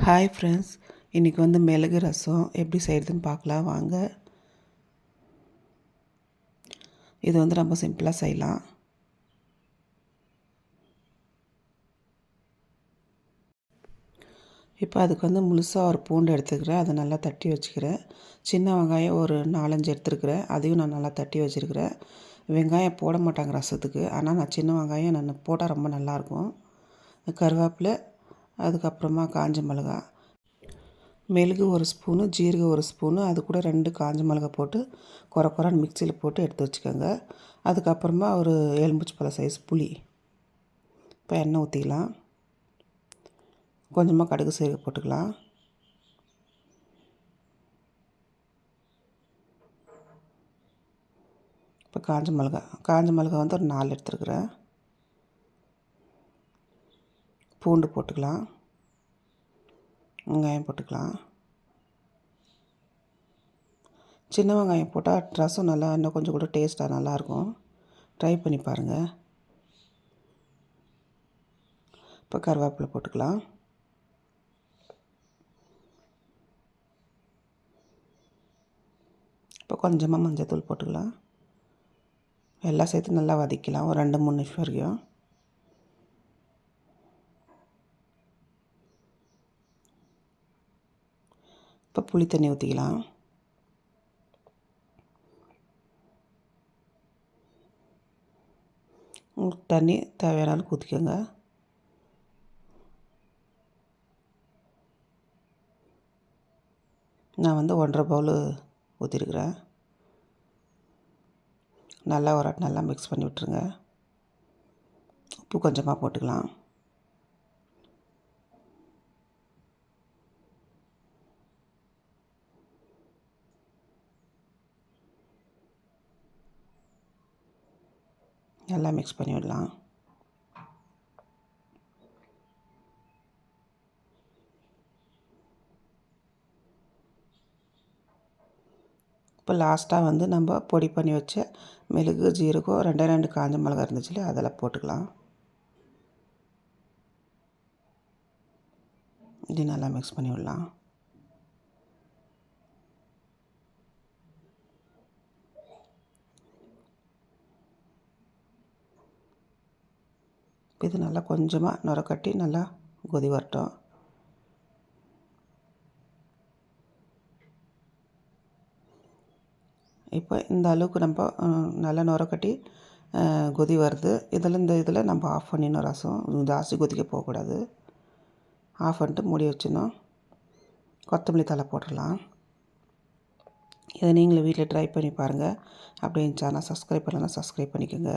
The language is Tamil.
ஹாய் ஃப்ரெண்ட்ஸ், இன்றைக்கி வந்து மிளகு ரசம் எப்படி செய்கிறதுன்னு பார்க்கலாம் வாங்க. இது வந்து ரொம்ப சிம்பிளாக செய்யலாம். இப்போ அதுக்கு வந்து முழுசாக ஒரு பூண்டு எடுத்துக்கிறேன், அதை நல்லா தட்டி வச்சுக்கிறேன். சின்ன வெங்காயம் ஒரு 4-5 எடுத்துருக்கிறேன், அதையும் நான் நல்லா தட்டி வச்சுருக்கிறேன். வெங்காயம் போட மாட்டாங்க ரசத்துக்கு, ஆனால் நான் சின்ன வெங்காயம் நான் போட்டால் ரொம்ப நல்லாயிருக்கும். கருவேப்பிலை, அதுக்கப்புறமா காஞ்ச மிளகா, மிளகு ஒரு ஸ்பூனு, ஜீரகம் ஒரு ஸ்பூனு, அது கூட 2 காஞ்ச மிளகா போட்டு குறைன்னு மிக்சியில் போட்டு எடுத்து வச்சுக்கோங்க. அதுக்கப்புறமா ஒரு எலுமிச்சம்பழம் சைஸ் புளி. இப்போ எண்ணெய் ஊற்றிக்கலாம். கொஞ்சமாக கடுகு சீரகம் போட்டுக்கலாம். இப்போ காஞ்ச மிளகா வந்து ஒரு 4 எடுத்துருக்குறேன். பூண்டு போட்டுக்கலாம். வெங்காயம் போட்டுக்கலாம். சின்ன வெங்காயம் போட்டால் ரசம் நல்லா இன்னும் கொஞ்சம் கூட டேஸ்ட்டாக நல்லாயிருக்கும். ட்ரை பண்ணி பாருங்கள். இப்போ கருவேப்பிலை போட்டுக்கலாம். இப்போ கொஞ்சமாக மஞ்சள்தூள் போட்டுக்கலாம். எல்லாம் சேர்த்து நல்லா வதக்கலாம் ஒரு 2-3 நிமிஷம் வரைக்கும். இப்போ புளி தண்ணி ஊற்றிக்கலாம். உங்களுக்கு தண்ணி தேவையான அளவுக்கு ஊற்றிக்கோங்க. நான் வந்து 1½ பவுல் ஊற்றிருக்கிறேன். நல்லா ஒரு நல்லா மிக்ஸ் பண்ணி விட்டுருங்க. உப்பு கொஞ்சமாக போட்டுக்கலாம். நல்லா மிக்ஸ் பண்ணி விடலாம். இப்போ லாஸ்ட்டாக வந்து நம்ம பொடி பண்ணி வச்ச மிளகு, ஜீரகம், 2 காஞ்ச மிளகா இருந்துச்சு இல்லையா, அதெல்லாம் போட்டுக்கலாம். இது நல்லா மிக்ஸ் பண்ணி விடலாம். இது நல்லா கொஞ்சமாக நுர கட்டி நல்லா கொதி வரட்டும். இப்போ இந்த அளவுக்கு நம்ம நல்லா நுர கட்டி கொதி வருது. இந்த இதில் நம்ம ஆஃப் பண்ணிடணும். ரசம் ஜாஸ்தி கொதிக்க போகக்கூடாது. ஆஃப் பண்ணிட்டு மூடி வச்சிடணும். கொத்தமல்லி தழை போட்டுடலாம். இதை நீங்களும் வீட்டில் ட்ரை பண்ணி பாருங்கள். அப்படியே என் சேனல் சப்ஸ்கிரைப் பண்ணலைன்னா சப்ஸ்கிரைப் பண்ணிக்கோங்க.